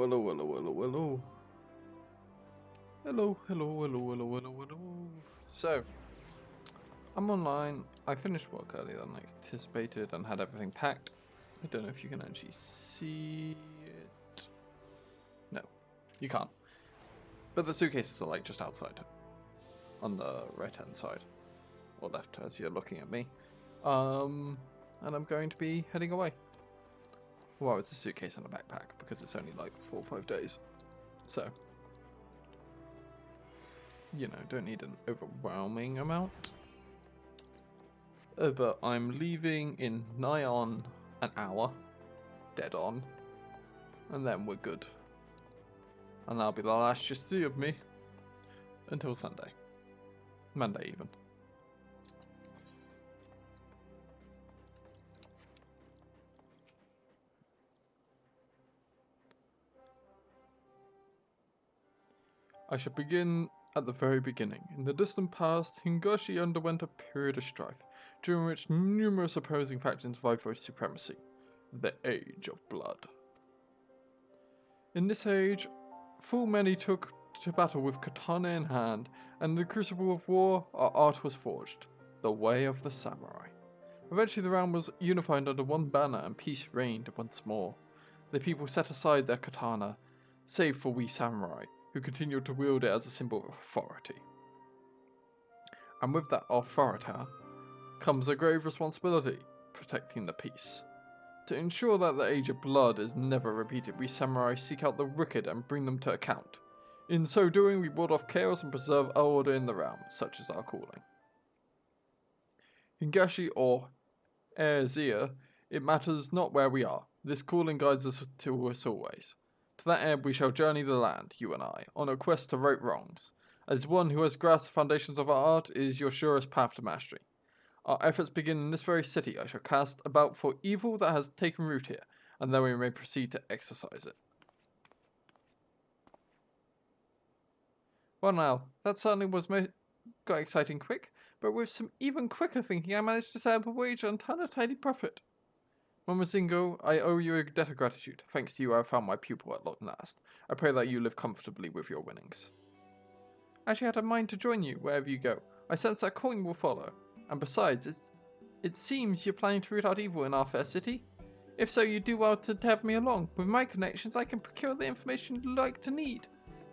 hello, hello, hello, hello. Hello, hello, hello, hello, hello, hello. So, I'm online. I finished work earlier than I anticipated and had everything packed. I don't know if you can actually see it. No, you can't. But the suitcases are like just outside, on the right-hand side, or left as you're looking at me. And I'm going to be heading away. Well, it's a suitcase and a backpack because it's only like 4 or 5 days. So, you know, don't need an overwhelming amount. But I'm leaving in nigh on an hour, dead on, and then we're good. And that'll be the last you see of me until Sunday. Monday even. I shall begin at the very beginning. In the distant past, Hingashi underwent a period of strife, during which numerous opposing factions vied for supremacy. The Age of Blood. In this age, full many took to battle with katana in hand, and in the crucible of war, our art was forged, the way of the samurai. Eventually the realm was unified under one banner and peace reigned once more. The people set aside their katana, save for we samurai, who continued to wield it as a symbol of authority. And with that authority comes a grave responsibility, protecting the peace. To ensure that the Age of Blood is never repeated, we samurai seek out the wicked and bring them to account. In so doing, we ward off chaos and preserve order in the realm, such is our calling. Hingashi or Air, it matters not where we are. This calling guides us to us always. To that end, we shall journey the land, you and I, on a quest to right wrongs. As one who has grasped the foundations of our art, it is your surest path to mastery. Our efforts begin in this very city. I shall cast about for evil that has taken root here, and then we may proceed to exorcise it. Well now, that certainly got exciting quick, but with some even quicker thinking I managed to set up a wager and turn a tidy profit. Mama Zingo, I owe you a debt of gratitude. Thanks to you I have found my pupil at long last. I pray that you live comfortably with your winnings. I actually had a mind to join you wherever you go. I sense that calling will follow. And besides, it seems you're planning to root out evil in our fair city. If so, you do well to have me along. With my connections, I can procure the information you'd like to need.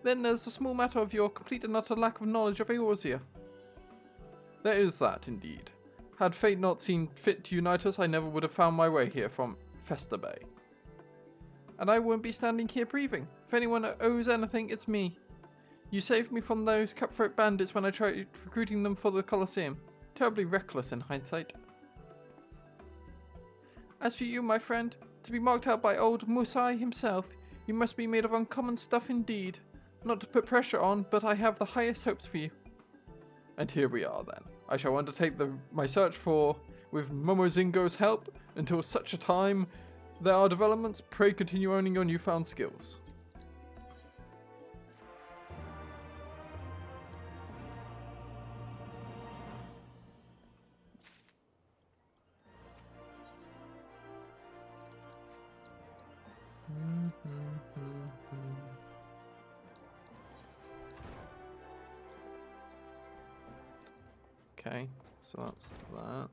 Then there's the small matter of your complete and utter lack of knowledge of Eorzea. There is that, indeed. Had fate not seen fit to unite us, I never would have found my way here from Festa Bay. And I wouldn't be standing here breathing. If anyone owes anything, it's me. You saved me from those cutthroat bandits when I tried recruiting them for the Colosseum. Terribly reckless in hindsight. As for you, my friend, to be marked out by old Musai himself, you must be made of uncommon stuff indeed. Not to put pressure on, but I have the highest hopes for you. And here we are then. I shall undertake my search with Momozingo's help, until such a time there are developments. Pray continue owning your newfound skills. Okay, so that's that.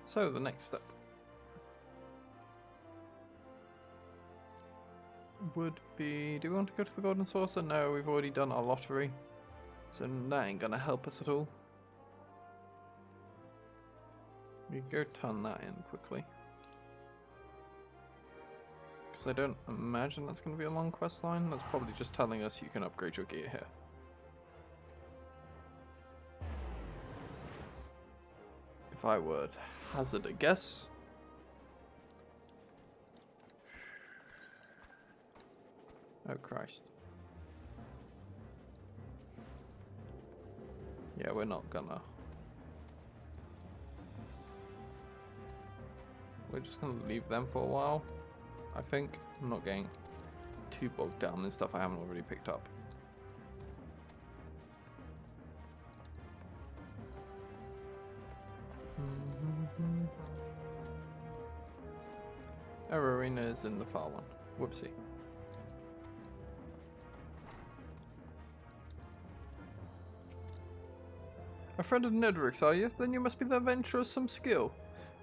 So the next step would be, do we want to go to the Golden Saucer? No, we've already done our lottery, so that ain't gonna help us at all. We go turn that in quickly. Because I don't imagine that's going to be a long quest line. That's probably just telling us you can upgrade your gear here. If I would hazard a guess. Oh Christ. Yeah, we're not gonna. We're just gonna leave them for a while. I think. I'm not getting too bogged down in stuff I haven't already picked up. Arena is in the far one. Whoopsie. A friend of Nedric's, are you? Then you must be the adventurer of some skill.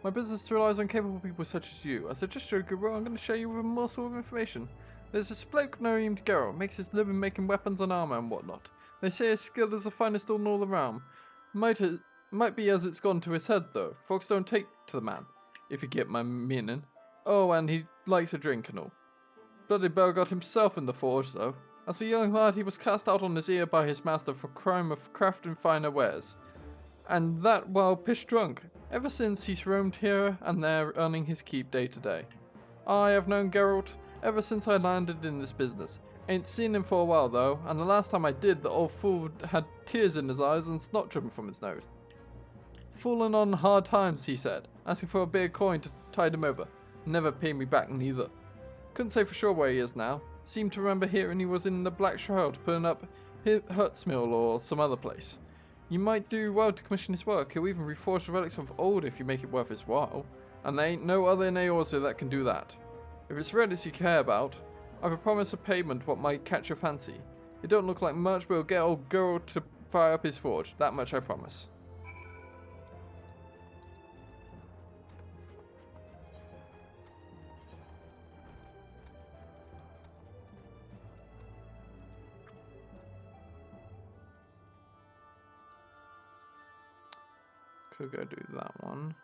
My business relies on capable people such as you. As a gesture of goodwill, I'm going to share you with a morsel of information. There's this bloke named Geralt, makes his living making weapons and armor and whatnot. They say his skill is the finest in all the realm. Might be as it's gone to his head though. Folks don't take to the man, if you get my meaning. Oh, and he likes a drink and all. Bloody Belgot himself in the forge though. As a young lad, he was cast out on his ear by his master for crime of crafting finer wares. And that while pish drunk. Ever since he's roamed here and there earning his keep day to day. I have known Geralt ever since I landed in this business. Ain't seen him for a while though, and the last time I did, the old fool had tears in his eyes and snot dripping from his nose. Fallen on hard times, he said, asking for a bit of coin to tide him over. Never paid me back neither. Couldn't say for sure where he is now. Seemed to remember hearing he was in the Black Shroud putting up Hertzmill or some other place. You might do well to commission his work. He'll even reforge the relics of old if you make it worth his while. And there ain't no other in Eorzea that can do that. If it's relics you care about, I've a promise of payment what might catch your fancy. It don't look like much, but we'll get old girl to fire up his forge. That much I promise. Could go do that one.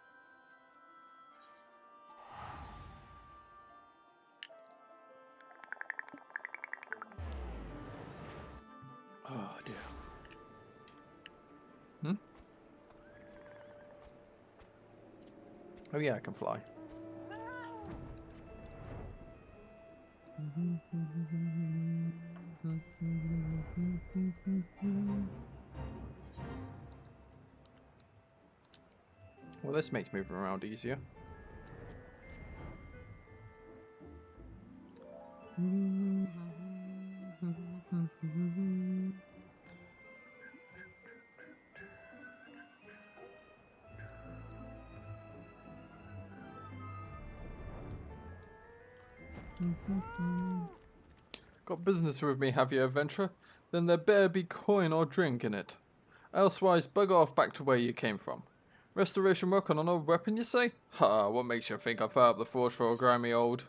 Oh dear. Oh yeah, I can fly. Well, this makes moving around easier. Got business with me, have you, adventurer? Then there better be coin or drink in it. Elsewise, bug off back to where you came from. Restoration work on an old weapon, you say? Ha, what makes you think I fire up the forge for a grimy old?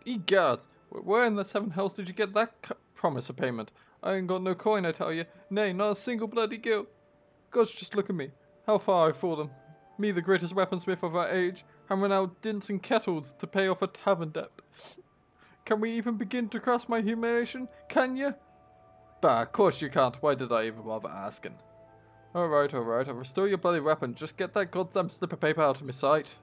Egads, where in the seven hells did you get that promise of payment? I ain't got no coin, I tell you. Nay, not a single bloody gill. Gods, just look at me. How far I've fallen. Me, the greatest weaponsmith of our age, hammering out dints and kettles to pay off a tavern debt. Can we even begin to grasp my humiliation? Can you? Bah, of course you can't. Why did I even bother asking? Alright, I'll restore your bloody weapon. Just get that goddamn slip of paper out of my sight.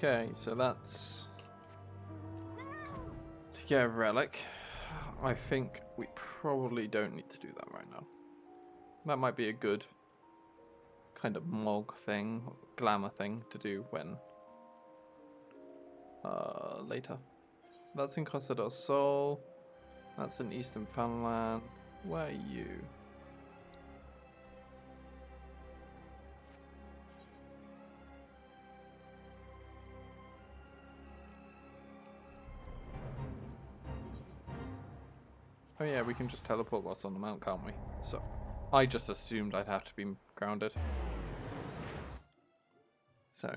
Okay, so that's to get a relic. I think we probably don't need to do that right now. That might be a good kind of mog thing, glamour thing to do when later. That's in Costa del Sol. That's in Eastern Funland. Where are you? Oh yeah, we can just teleport whilst on the mount, can't we? So, I just assumed I'd have to be grounded. So.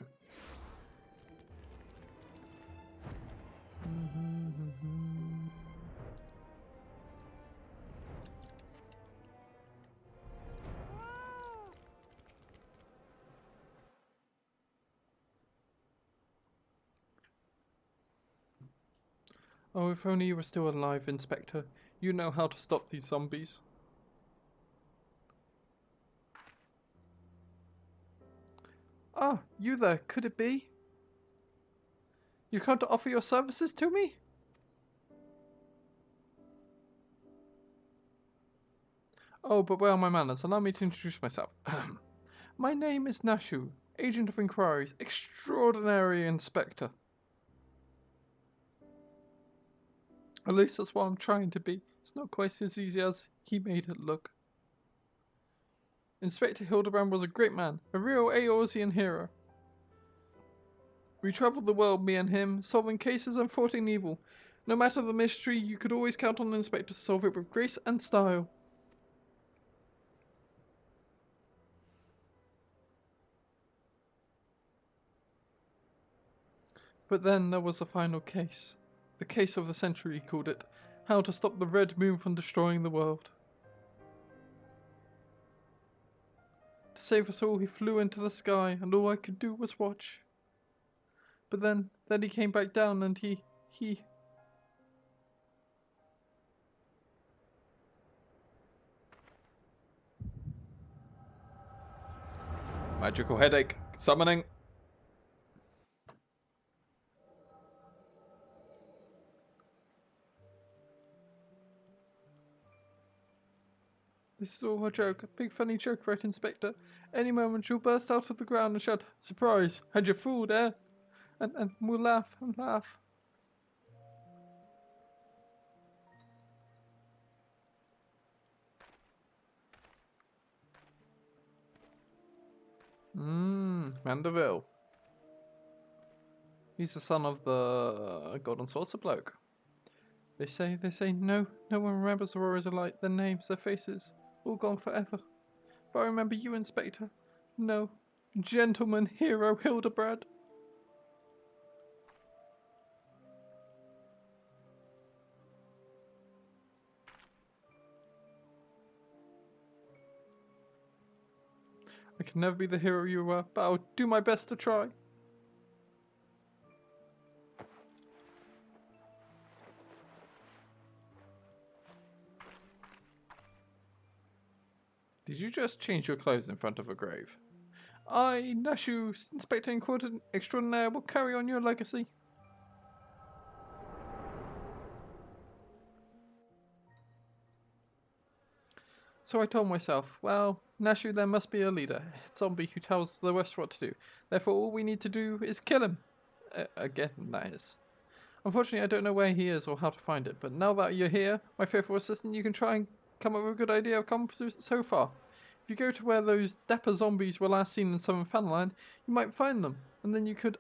Oh, if only you were still alive, Inspector. You know how to stop these zombies. Ah, you there, could it be? You've come to offer your services to me? Oh, but where are my manners? Allow me to introduce myself. My name is Nashu, Agent of Inquiries, Extraordinary Inspector. At least that's what I'm trying to be. It's not quite as easy as he made it look. Inspector Hildebrand was a great man, a real Eorzean hero. We travelled the world, me and him, solving cases and thwarting evil. No matter the mystery, you could always count on the inspector to solve it with grace and style. But then there was the final case. The case of the century, he called it. How to stop the Red Moon from destroying the world. To save us all, he flew into the sky, and all I could do was watch. But then he came back down, and he... Magical headache. Summoning. This is all a joke. A big funny joke, right, Inspector? Any moment you'll burst out of the ground and shout, "Surprise! Had you fooled, eh?" And we'll laugh and laugh. Mandeville. He's the son of the Golden Saucer bloke. They say no one remembers the Warriors alike, their names, their faces, all gone forever. But I remember you, Inspector. No, gentleman hero Hildebrand. I can never be the hero you were, but I'll do my best to try. Did you just change your clothes in front of a grave? I, Nashu, Inspector Inquisitor Extraordinaire, will carry on your legacy. So I told myself, well, Nashu, there must be a leader, a zombie who tells the rest what to do. Therefore, all we need to do is kill him. Again, that is. Unfortunately, I don't know where he is or how to find it, but now that you're here, my faithful assistant, you can try and come up with a good idea of come so far. If you go to where those dapper zombies were last seen in Southern Fanland, you might find them, and then you could,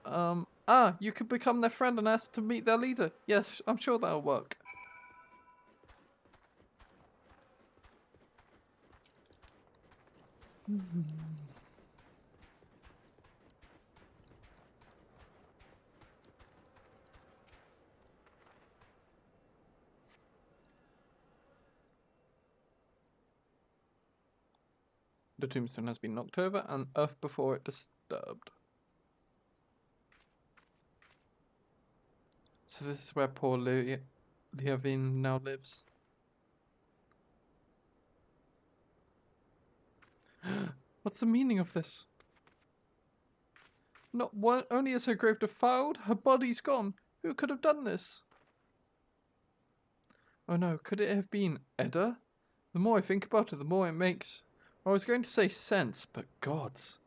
you could become their friend and ask to meet their leader. Yes, I'm sure that'll work. The tombstone has been knocked over and earth before it disturbed. So this is where poor Leovine now lives. What's the meaning of this? Not one, only is her grave defiled, her body's gone. Who could have done this? Oh no, could it have been Edda? The more I think about it, the more it makes... I was going to say sense, but gods.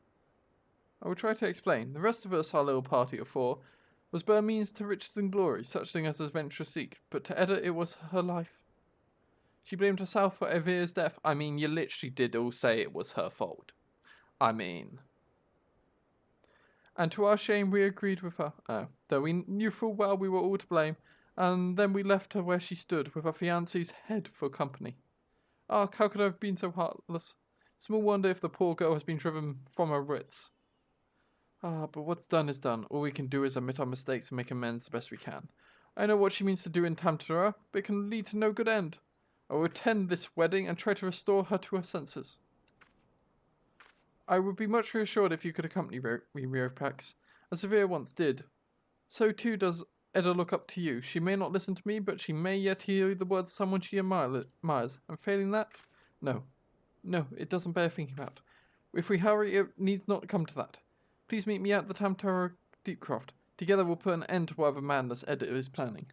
I will try to explain. The rest of us, our little party of 4, was but a means to riches and glory, such thing as adventurers seek, but to Edda it was her life. She blamed herself for Evir's death. I mean, you literally did all say it was her fault. I mean... And to our shame we agreed with her, though we knew full well we were all to blame, and then we left her where she stood, with her fiancé's head for company. Ah, how could I have been so heartless? Small wonder if the poor girl has been driven from her wits. Ah, but what's done is done. All we can do is admit our mistakes and make amends the best we can. I know what she means to do in Tamtara, but it can lead to no good end. I will attend this wedding and try to restore her to her senses. I would be much reassured if you could accompany me, Riopax, as Severe once did. So too does Edda look up to you. She may not listen to me, but she may yet hear the words of someone she admires. And failing that, no, it doesn't bear thinking about. If we hurry, it needs not come to that. Please meet me at the Tamtara Deepcroft. Together we'll put an end to whatever madness Edda is planning.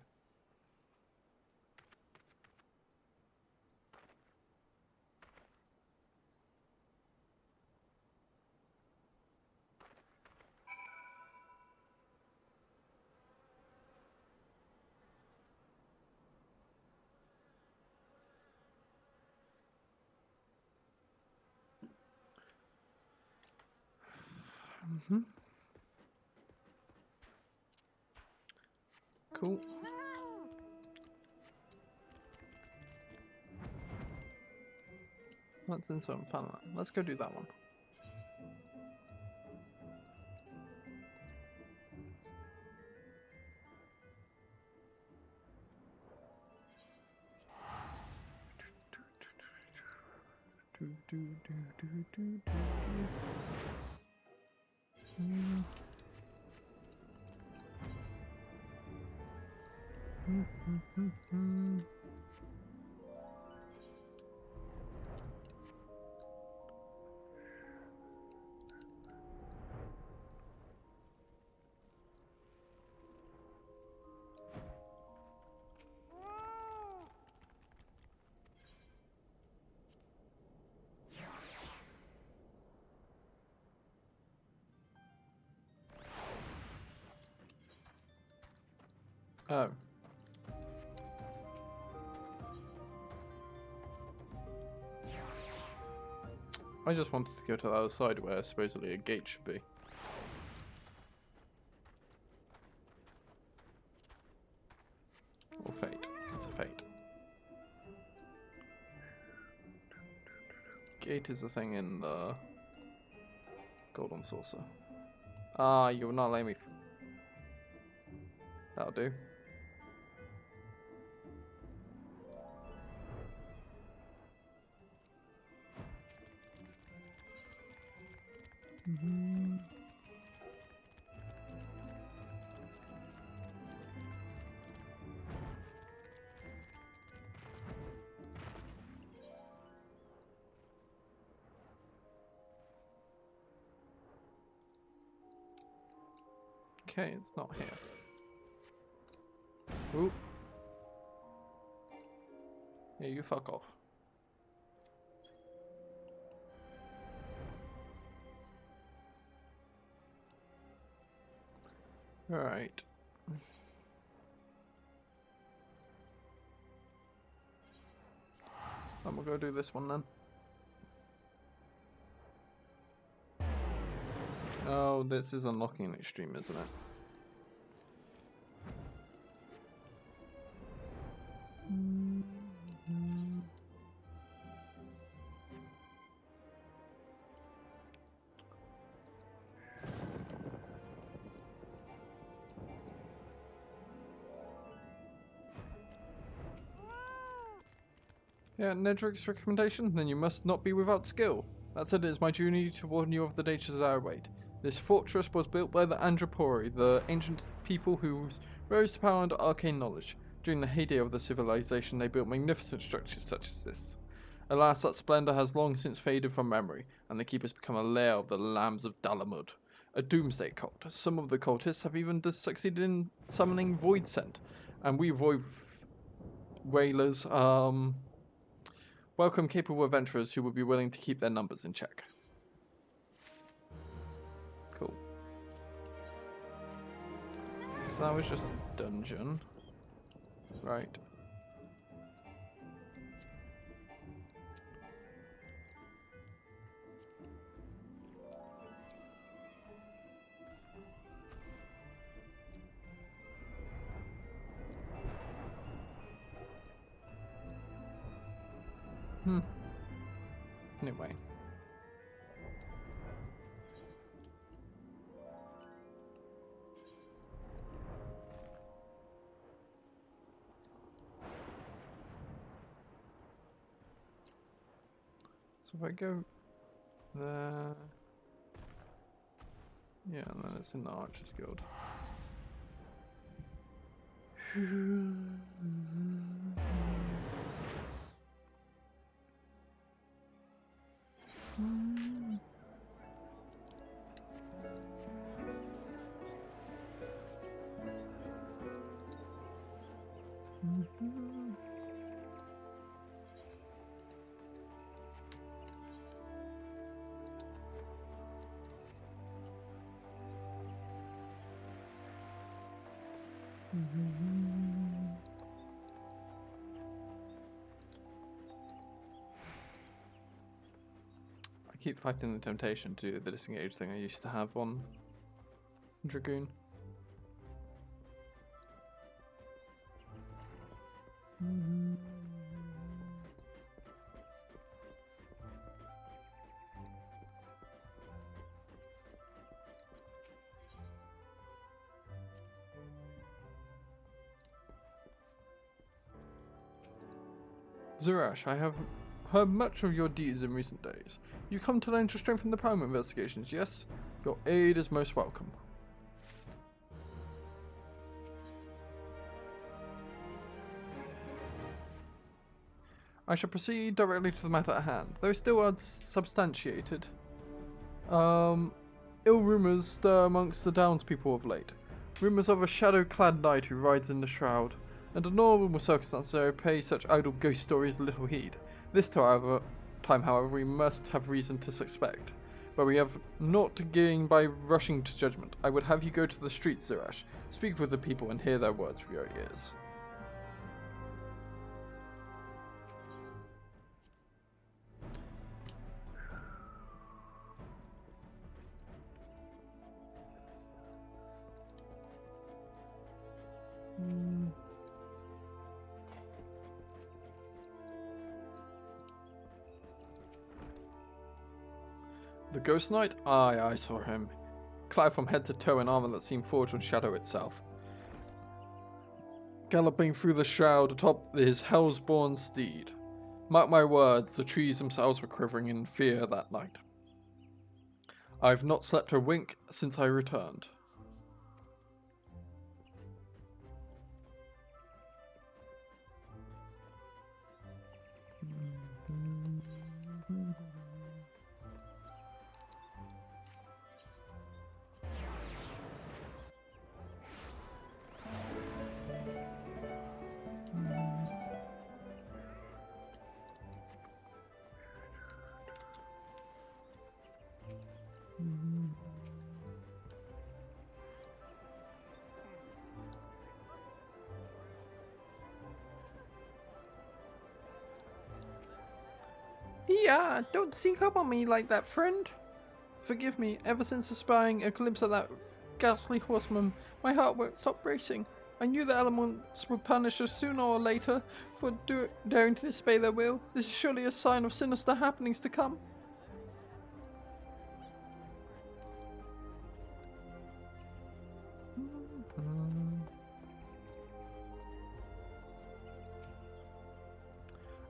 Cool. Let's insert some fun. Let's go do that one. Oh. I just wanted to go to the other side where supposedly a gate should be. Or fate. It's a fate. Gate is the thing in the golden saucer. Ah, you will not let me. That'll do. Okay, it's not here. Oop. Yeah, you fuck off. Alright. I'm gonna go do this one then. Oh, this is unlocking an extreme, isn't it? Yeah, Nedric's recommendation? Then you must not be without skill. That said, it is my duty to warn you of the dangers that await. This fortress was built by the Andropori, the ancient people who rose to power under arcane knowledge. During the heyday of the civilization, they built magnificent structures such as this. Alas, that splendor has long since faded from memory, and the keep has become a lair of the Lambs of Dalamud, a doomsday cult. Some of the cultists have even succeeded in summoning Void Scent, and we Void Whalers, welcome capable adventurers who would be willing to keep their numbers in check. Cool. So that was just a dungeon. Right. Anyway. So if I go there... Yeah, and then it's in the Archer's Guild. I keep fighting the temptation to do the disengage thing I used to have on Dragoon. Zurash, I have heard much of your deeds in recent days. You come to learn to strengthen the Prime investigations, yes? Your aid is most welcome. I shall proceed directly to the matter at hand, though still unsubstantiated. Ill rumours stir amongst the Downspeople of late. Rumours of a shadow-clad knight who rides in the shroud. Under normal circumstances, I pay such idle ghost stories little heed. This time, however, we must have reason to suspect. But we have naught to gain by rushing to judgment. I would have you go to the streets, Zurash. Speak with the people and hear their words with your ears. The Ghost Knight? Aye, I saw him. Clad from head to toe in armour that seemed forged from shadow itself. Galloping through the shroud atop his hell's-born steed. Mark my words, the trees themselves were quivering in fear that night. I've not slept a wink since I returned. Yeah, don't sneak up on me like that, friend. Forgive me, ever since espying a glimpse of that ghastly horseman, my heart won't stop racing. I knew the elements would punish us sooner or later for daring to disobey their will. This is surely a sign of sinister happenings to come.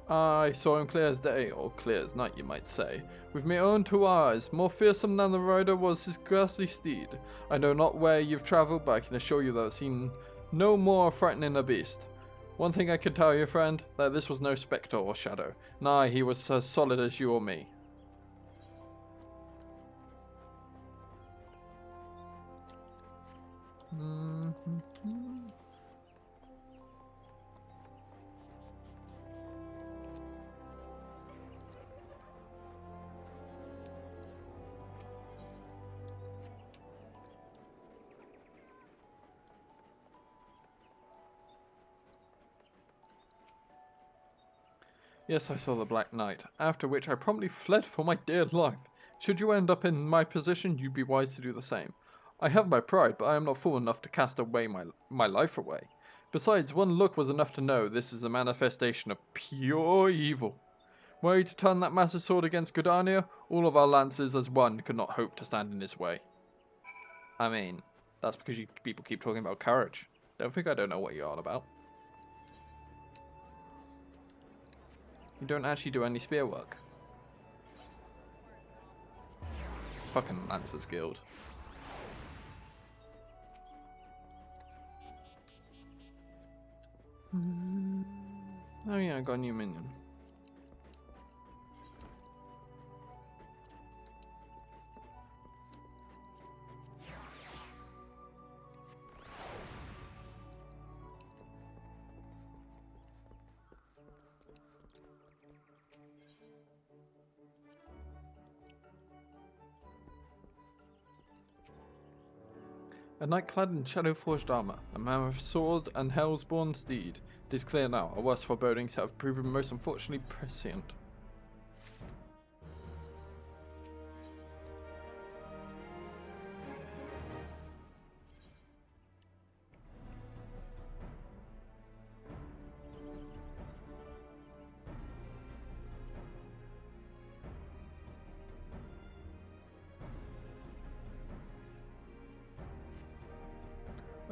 I saw him clear as day, or clear as night you might say, with my own 2 eyes. More fearsome than the rider was his ghastly steed. I know not where you've travelled, but I can assure you that I've seen no more frightening a beast. One thing I can tell you, friend, that this was no spectre or shadow. Nay, he was as solid as you or me. Yes, I saw the Black Knight, after which I promptly fled for my dear life. Should you end up in my position, you'd be wise to do the same. I have my pride, but I am not fool enough to cast away my life away. Besides, one look was enough to know this is a manifestation of pure evil. Were he to turn that massive sword against Gridania, all of our lances as one could not hope to stand in his way. I mean, that's because you people keep talking about courage. Don't think I don't know what you're on about. You don't actually do any spear work. Fucking Lancers Guild. Oh yeah, I got a new minion. A knight clad in shadow-forged armour, a man with sword and hell's-born steed. It is clear now, our worst forebodings have proven most unfortunately prescient.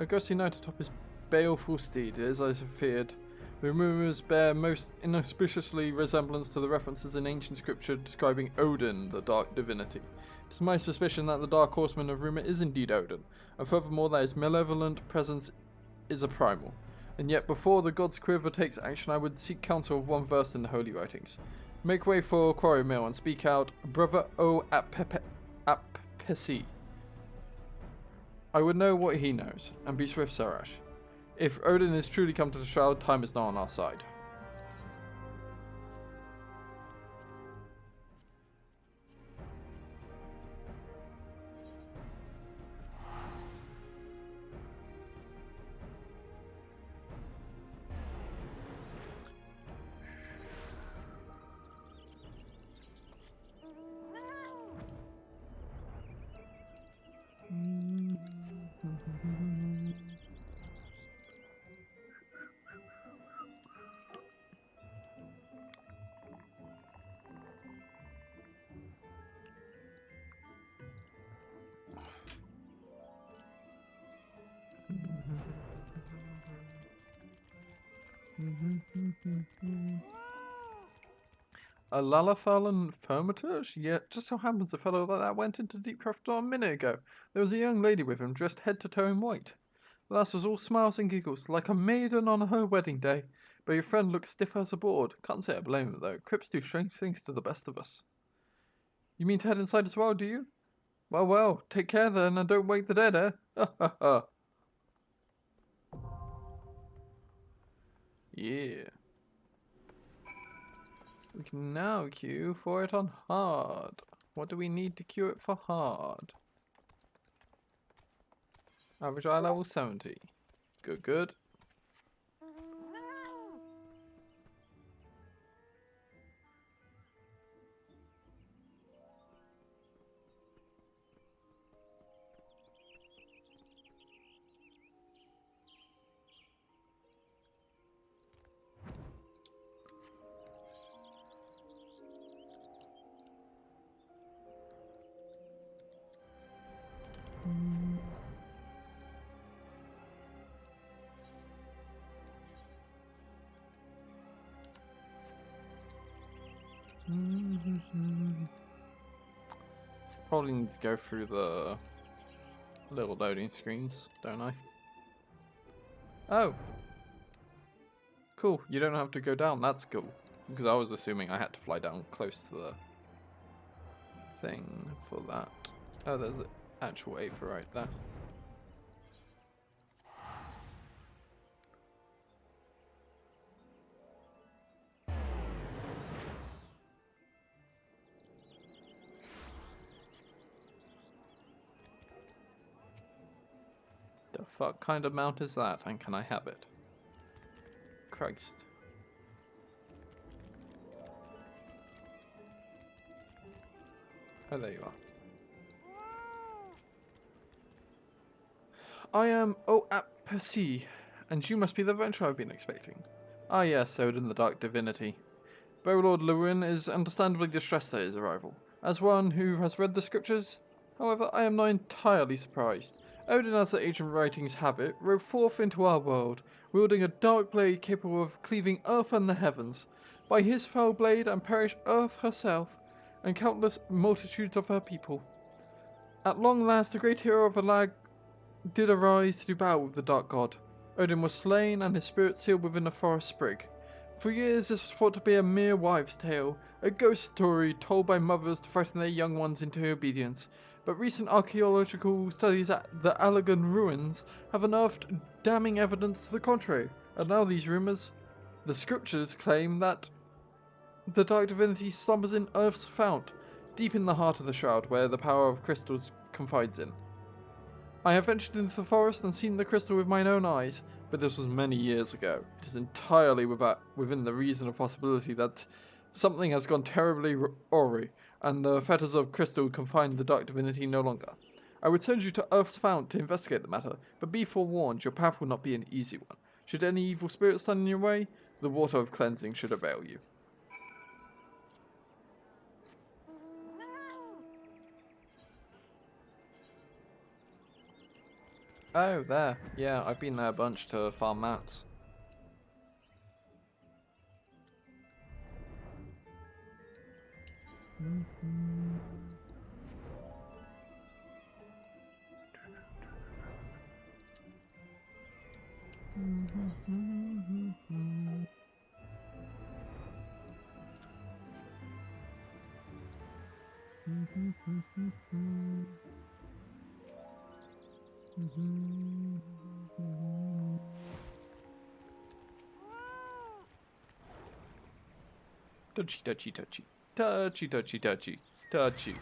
A ghostly knight atop his baleful steed, as I feared. The rumours bear most inauspiciously resemblance to the references in ancient scripture describing Odin, the dark divinity. It is my suspicion that the dark horseman of rumour is indeed Odin, and furthermore that his malevolent presence is a primal. And yet before the god's quiver takes action, I would seek counsel of one versed in the holy writings. Make way for Quarry Mill and speak out, Brother O Apesi. I would know what he knows, and be swift, Sarash. If Odin is truly come to the shroud, time is not on our side. A Lalafallen Firmatage? Yet just so happens the fellow like that went into Deepcroft a minute ago. There was a young lady with him, dressed head to toe in white. The lass was all smiles and giggles, like a maiden on her wedding day. But your friend looks stiff as a board. Can't say I blame him, though. Crips do strange things to the best of us. You mean to head inside as well, do you? Well, well, take care then, and don't wake the dead, eh? Ha ha ha. Yeah. We can now queue for it on hard. What do we need to queue it for hard? Average eye level 70. Good, good. Probably need to go through the little loading screens, don't I? Oh! Cool, you don't have to go down, that's cool. Because I was assuming I had to fly down close to the thing for that. Oh, there's an actual Aether right there. The fuck kind of mount is that, and can I have it? Christ. Oh, there you are. I am Oapasi, and you must be the venture I've been expecting. Ah yes, Odin the Dark Divinity. Lord Lewin is understandably distressed at his arrival. As one who has read the scriptures, however, I am not entirely surprised. Odin, as the ancient writings have it, rode forth into our world, wielding a dark blade capable of cleaving earth and the heavens. By his foul blade and perished earth herself, and countless multitudes of her people. At long last, the great hero of the lag did arise to do battle with the dark god. Odin was slain, and his spirit sealed within a forest sprig. For years this was thought to be a mere wives' tale, a ghost story told by mothers to frighten their young ones into obedience. But recent archaeological studies at the Allegan ruins have unearthed damning evidence to the contrary. And now these rumours, the scriptures claim that the dark divinity slumbers in Earth's fount, deep in the heart of the shroud where the power of crystals confides in. I have ventured into the forest and seen the crystal with mine own eyes, but this was many years ago. It is entirely within the reason of possibility that something has gone terribly awry, and the fetters of crystal confine the dark divinity no longer. I would send you to Earth's fount to investigate the matter, but be forewarned, your path will not be an easy one. Should any evil spirit stand in your way, the water of cleansing should avail you. Oh, there. Yeah, I've been there a bunch to farm mats. Touchy, touchy, touchy. Touchy, touchy, touchy. Touchy.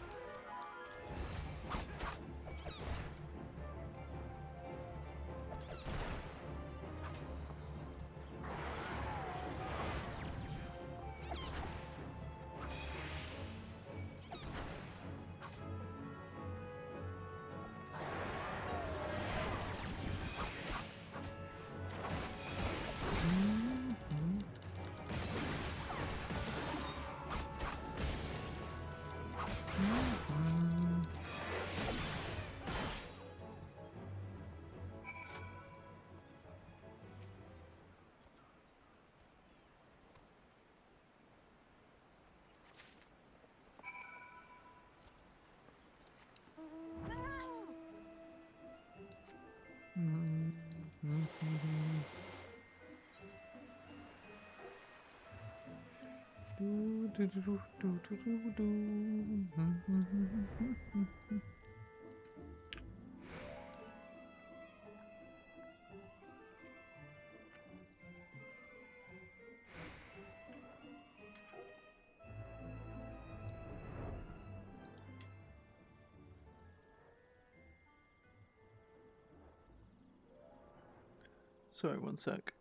Sorry, one sec.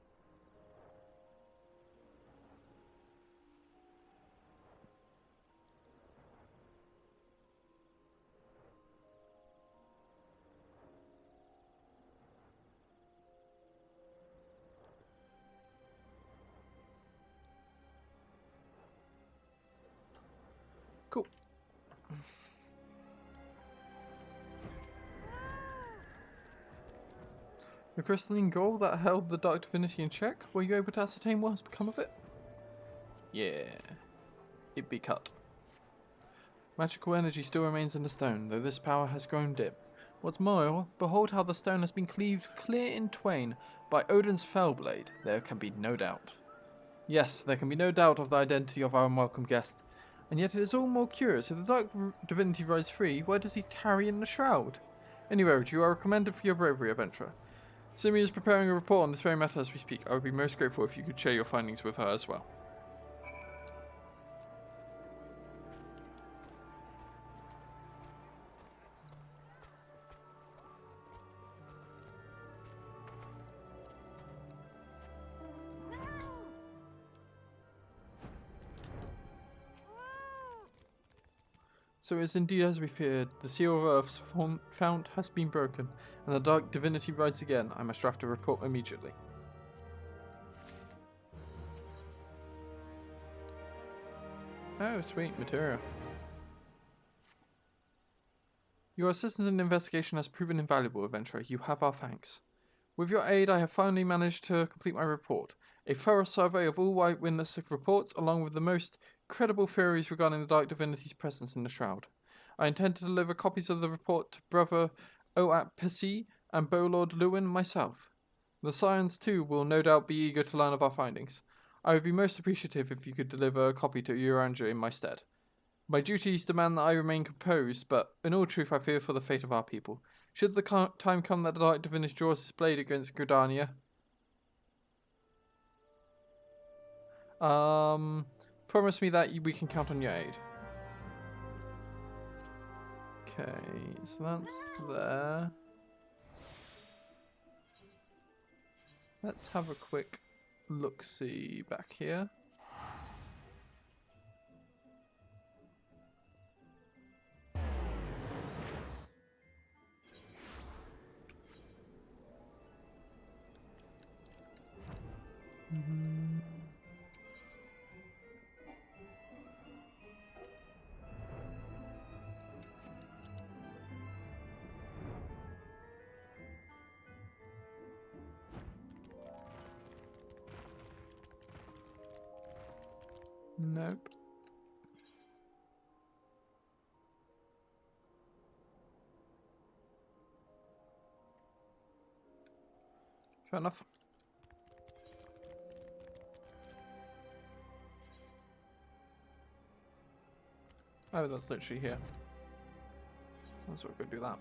Cool. The crystalline goal that held the Dark Divinity in check, were you able to ascertain what has become of it? Yeah. It be cut. Magical energy still remains in the stone, though this power has grown dim. What's more, behold how the stone has been cleaved clear in twain by Odin's fell blade. There can be no doubt. Yes, there can be no doubt of the identity of our unwelcome guest. And yet it is all more curious. If the Dark Divinity rides free, why does he tarry in the shroud? Anyway, you are commended for your bravery, adventurer. Simi is preparing a report on this very matter as we speak. I would be most grateful if you could share your findings with her as well. So it is indeed as we feared. The seal of Earth's fount has been broken, and the Dark Divinity rides again. I must draft a report immediately. Oh, sweet material. Your assistance in the investigation has proven invaluable, adventurer. You have our thanks. With your aid, I have finally managed to complete my report. A thorough survey of all eyewitness reports, along with the most credible theories regarding the Dark Divinity's presence in the Shroud. I intend to deliver copies of the report to Brother Oat Pisi and Bowlord Lewin myself. The Scions, too, will no doubt be eager to learn of our findings. I would be most appreciative if you could deliver a copy to Uranja in my stead. My duties demand that I remain composed, but in all truth I fear for the fate of our people. Should the time come that the Dark Divinity draws his blade against Gridania, promise me that we can count on your aid. Okay, so that's there. Let's have a quick look-see back here. Nope. Fair enough. Oh, that's literally here. That's what we're gonna do that.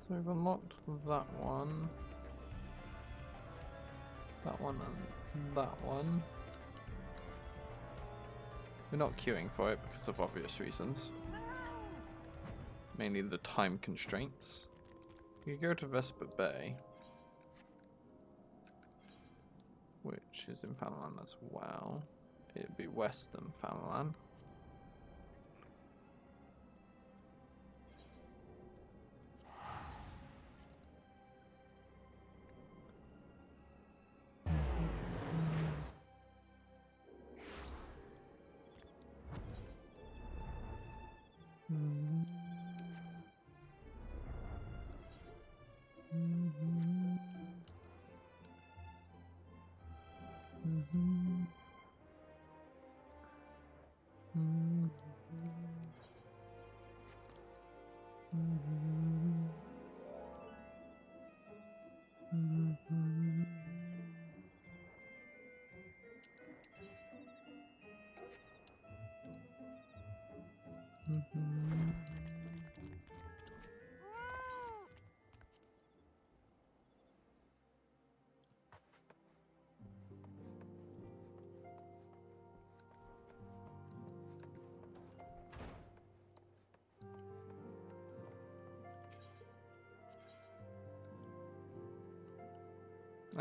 So we've unlocked that one, and that one. We're not queuing for it because of obvious reasons. Mainly the time constraints. You go to Vesper Bay, which is in Fanalan as well. It'd be western Fanalan.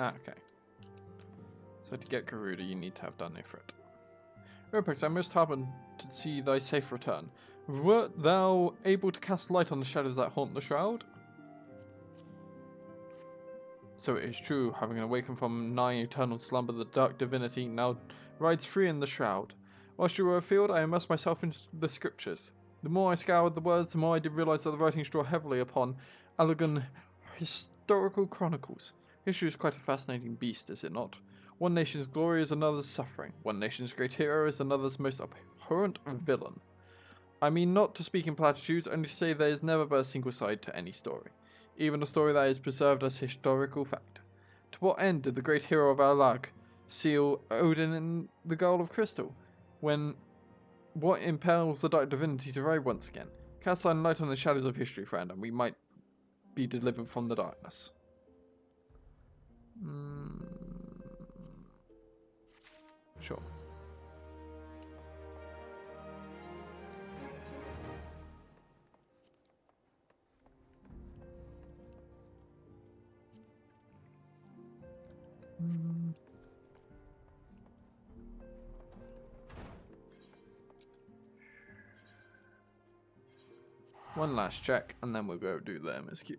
Ah, okay. So to get Garuda, you need to have done Ifrit. Urpex, I most happen to see thy safe return. Wert thou able to cast light on the shadows that haunt the shroud? So it is true, having awakened from nigh eternal slumber, the dark divinity now rides free in the shroud. Whilst you were afield, I immersed myself into the scriptures. The more I scoured the words, the more I did realise that the writings draw heavily upon Allegan historical chronicles. History is quite a fascinating beast, is it not? One nation's glory is another's suffering. One nation's great hero is another's most abhorrent villain. I mean not to speak in platitudes, only to say there is never but a single side to any story. Even a story that is preserved as historical fact. To what end did the great hero of our lag seal Odin in the Goal of Crystal? What impels the dark divinity to ride once again? Cast some light on the shadows of history, friend, and we might be delivered from the darkness. Sure. One last check, and then we'll go do the MSQ.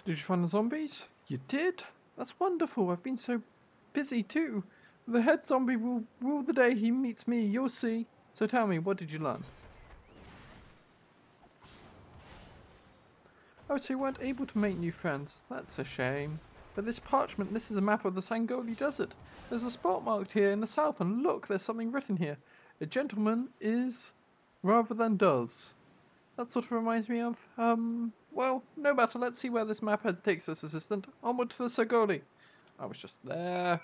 Did you find the zombies? You did? That's wonderful. I've been so busy too. The head zombie will rule the day he meets me, you'll see. So tell me, what did you learn? Oh, so you weren't able to make new friends. That's a shame. But this parchment, this is a map of the Sangoli Desert. There's a spot marked here in the south, and look, there's something written here. A gentleman is rather than does. That sort of reminds me of, well, no matter. Let's see where this map takes us, assistant. Onward to the Sangoli. I was just there.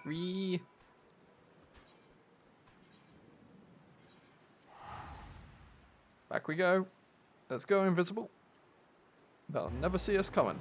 Back we go. Let's go, invisible. They'll never see us coming.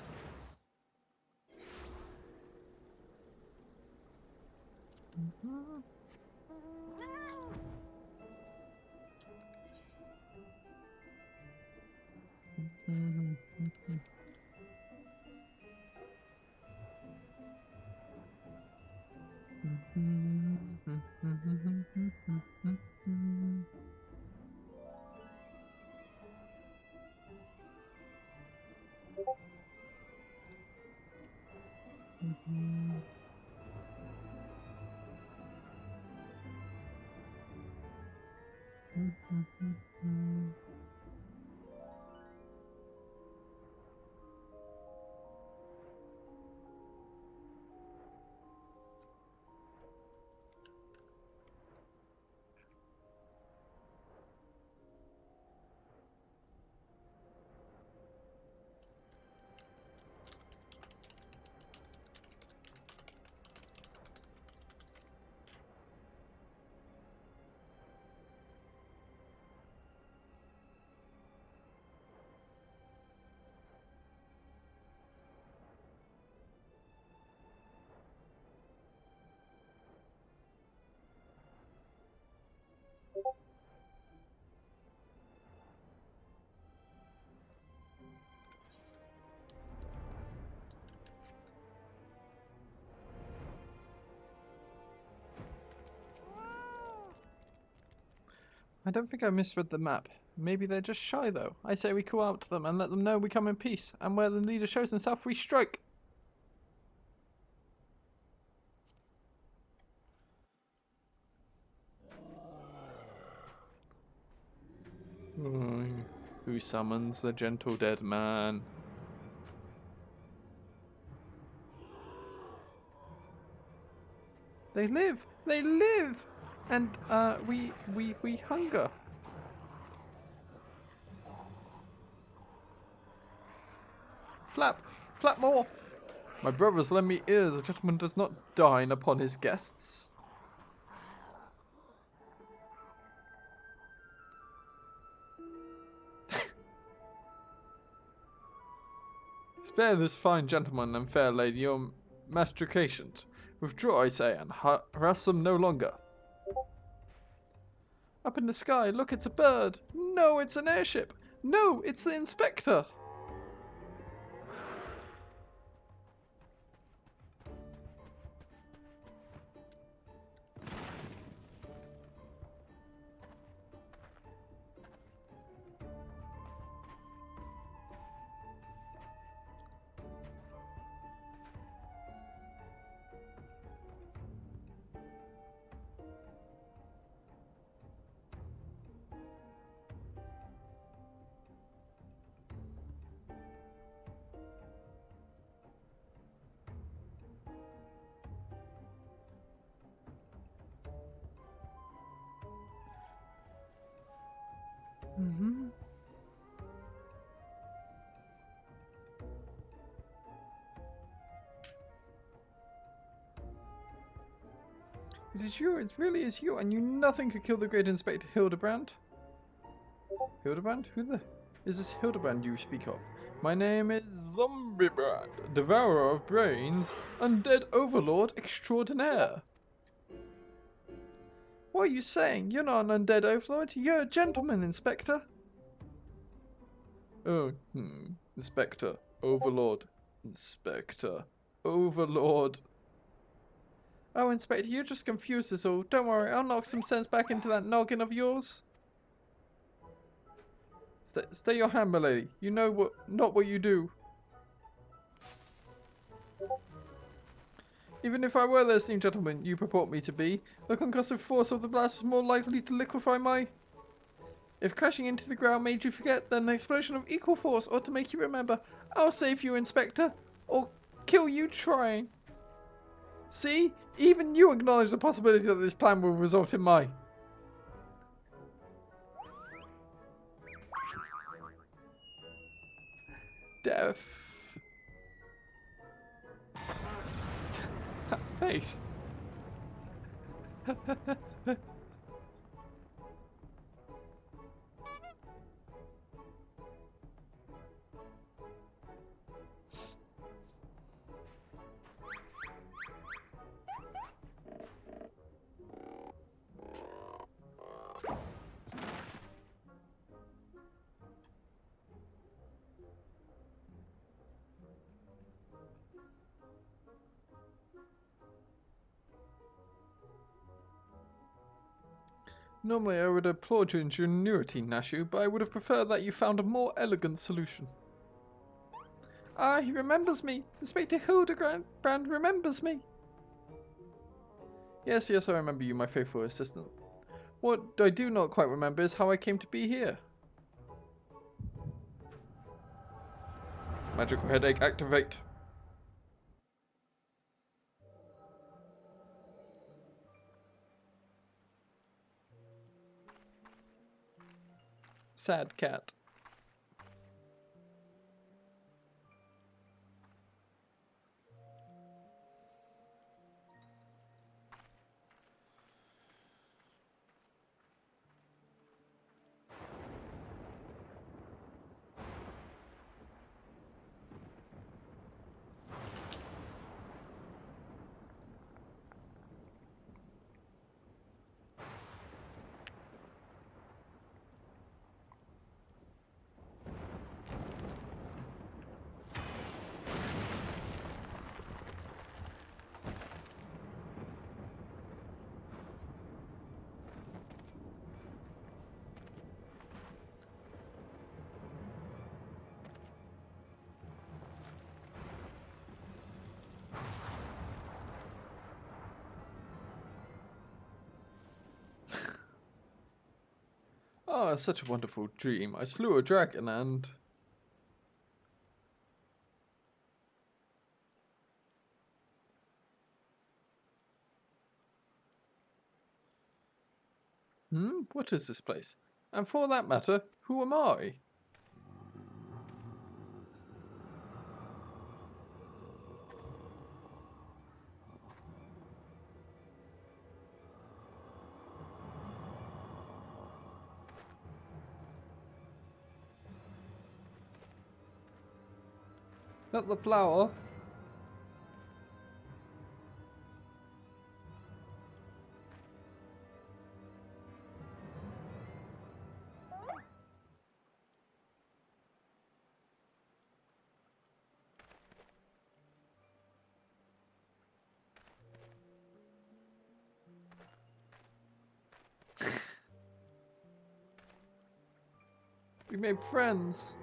I don't think I misread the map. Maybe they're just shy, though. I say we call out to them and let them know we come in peace, and where the leader shows himself, we strike. Who summons the gentle dead man? They live! They live! And, we hunger. Flap! Flap more! My brothers, lend me ears. A gentleman does not dine upon his guests. Spare this fine gentleman and fair lady your mastications. Withdraw, I say, and harass them no longer. Up in the sky, look, it's a bird. No, it's an airship. No, it's the inspector. Mm-hmm. It is you, it really is you. I knew nothing could kill the great Inspector Hildebrand. Hildebrand? Who the is this Hildebrand you speak of? My name is Zombiebrand, devourer of brains, undead overlord extraordinaire. What are you saying? You're not an undead overlord. You're a gentleman, Inspector. Oh, Inspector, overlord, Inspector, overlord. Oh, Inspector, you're just confused as all. Don't worry, I'll knock some sense back into that noggin of yours. Stay your hand, my lady. You know not what you do. Even if I were the esteemed gentleman you purport me to be, the concussive force of the blast is more likely to liquefy my... If crashing into the ground made you forget, then an explosion of equal force ought to make you remember. I'll save you, Inspector, or kill you trying. See? Even you acknowledge the possibility that this plan will result in my... death. That face. Normally I would applaud your ingenuity, Nashu, but I would have preferred that you found a more elegant solution. Ah, he remembers me. Inspector Hildebrand remembers me. Yes, I remember you, my faithful assistant. What I do not quite remember is how I came to be here. Magical headache, activate. Sad cat. Ah, such a wonderful dream. I slew a dragon and... What is this place? And for that matter, who am I? Not the flower. We made friends.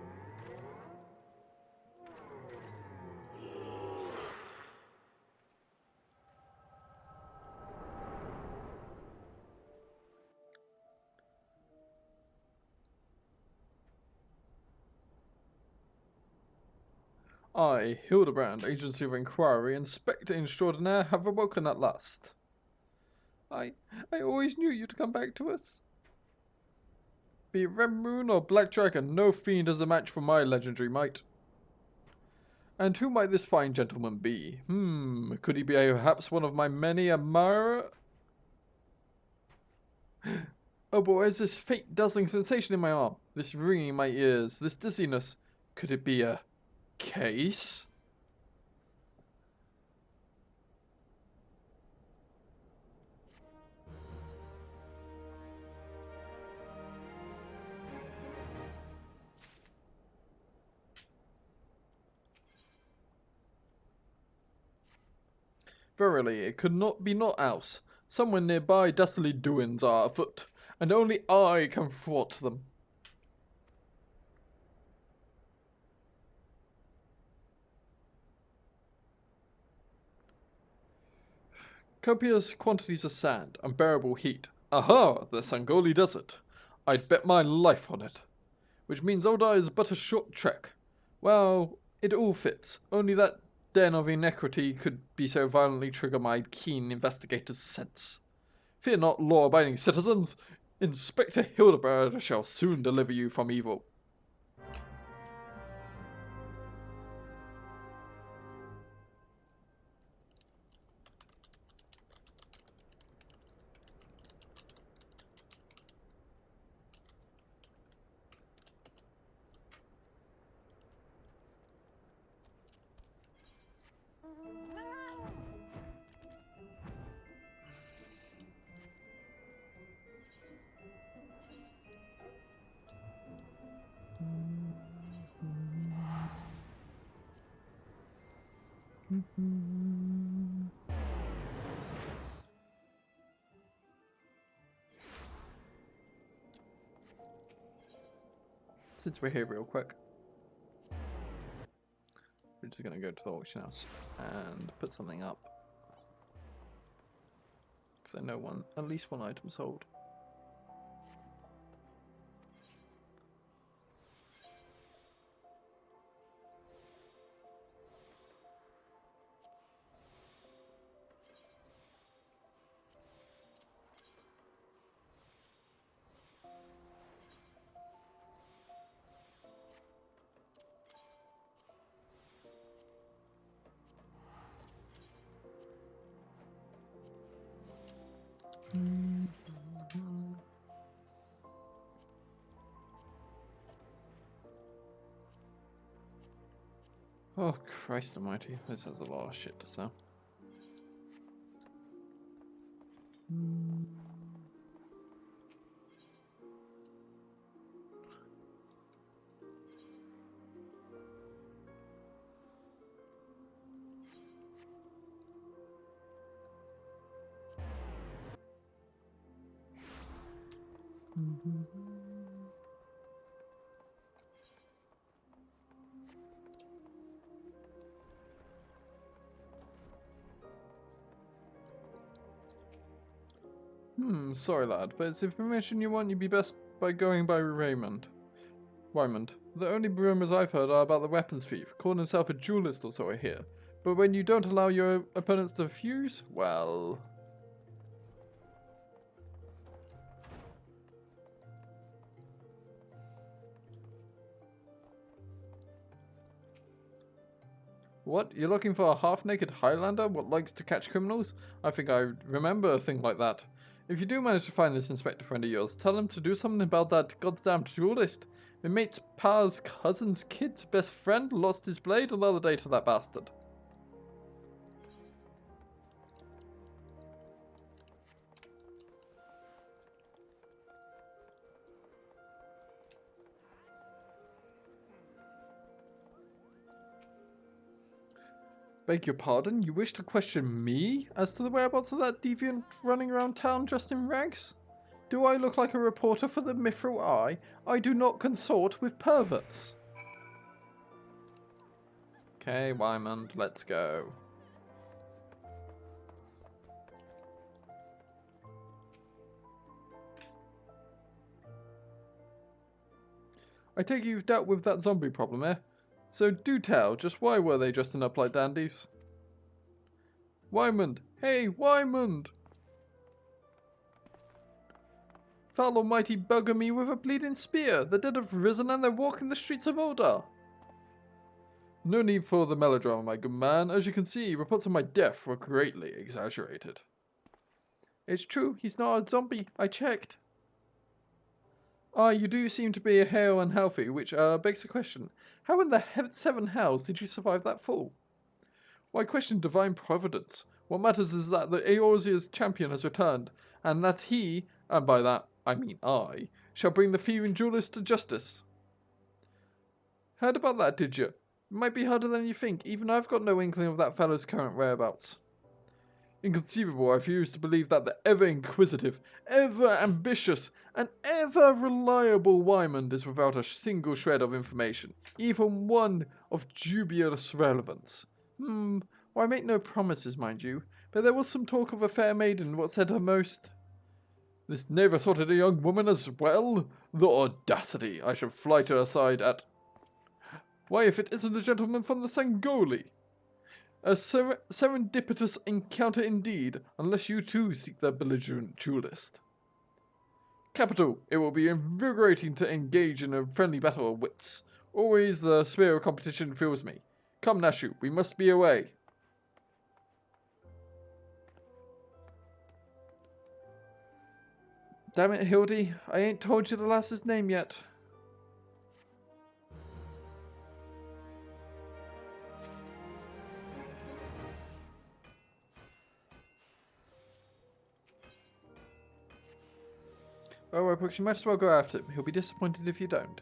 I, Hildebrand, Agency of Inquiry, Inspector Extraordinaire, have awoken at last. I always knew you'd come back to us. Be it Red Moon or Black Dragon, no fiend is a match for my legendary might. And who might this fine gentleman be? Could he be perhaps one of my many admirer? Oh, but where's this faint dazzling sensation in my arm? This ringing in my ears? This dizziness? Could it be a case? Verily, it could not be naught else. Somewhere nearby dastardly doings are afoot, and only I can thwart them. Copious quantities of sand, unbearable heat. Aha! The Sangoli Desert. I'd bet my life on it. Which means Old Eye is but a short trek. Well, it all fits. Only that den of iniquity could be so violently trigger my keen investigator's sense. Fear not, law-abiding citizens. Inspector Hildebrand shall soon deliver you from evil. Since we're here real quick, we're just going to go to the auction house and put something up. Because I know at least one item sold. Oh, Christ almighty. This has a lot of shit to sell. Sorry lad, but it's information you want, you'd be best by going by Raymond. The only rumors I've heard are about the weapons thief, calling himself a duelist or so I hear. But when you don't allow your opponents to fuse, well... What? You're looking for a half-naked Highlander what likes to catch criminals? I think I remember a thing like that. If you do manage to find this inspector friend of yours, tell him to do something about that goddamn duelist. My mate's pa's cousin's kid's best friend lost his blade another day to that bastard. Beg your pardon? You wish to question me as to the whereabouts of that deviant running around town dressed in rags? Do I look like a reporter for the Mithril Eye? I do not consort with perverts. Okay, Wymond, let's go. I take it you've dealt with that zombie problem, eh? So do tell, just why were they dressing up like dandies? Wymond! Hey, Wymond! Foul almighty bugger me with a bleeding spear! The dead have risen and they're walking the streets of Oda! No need for the melodrama, my good man. As you can see, reports of my death were greatly exaggerated. It's true, he's not a zombie. I checked. Ah, you do seem to be hale and healthy, which begs the question. How in the seven hells did you survive that fall? Why question divine providence? What matters is that the Eorzea's champion has returned, and that he, and by that I mean I, shall bring the thieving duelist to justice. Heard about that, did you? It might be harder than you think. Even I've got no inkling of that fellow's current whereabouts. Inconceivable, I refuse to believe that the ever-inquisitive, ever-ambitious, and ever-reliable Wymond is without a single shred of information, even one of dubious relevance. Well, I make no promises, mind you, but there was some talk of a fair maiden what said her most. This knave assaulted a young woman as well? The audacity! I should fly to her side at... Why, if it isn't the gentleman from the Sangoli! A serendipitous encounter indeed, unless you too seek the belligerent duelist. Capital! It will be invigorating to engage in a friendly battle of wits. Always the spirit of competition fills me. Come, Nashu, we must be away. Damn it, Hildy, I ain't told you the lass's name yet. Oh, Brooks, you might as well go after him. He'll be disappointed if you don't.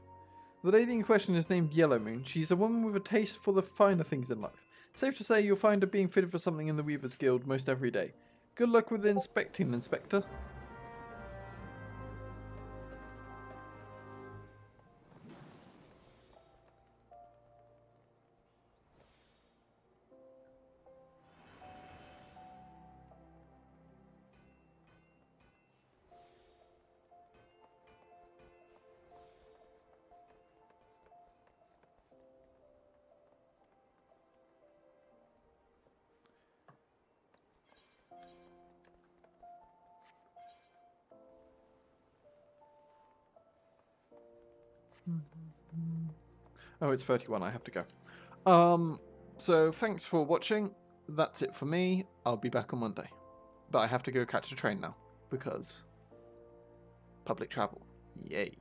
The lady in question is named Yellowmoon. She's a woman with a taste for the finer things in life. Safe to say you'll find her being fitted for something in the Weavers Guild most every day. Good luck with inspecting, Inspector. Oh, it's 31, I have to go. So thanks for watching. That's it for me. I'll be back on Monday. But I have to go catch a train now, because public travel. Yay.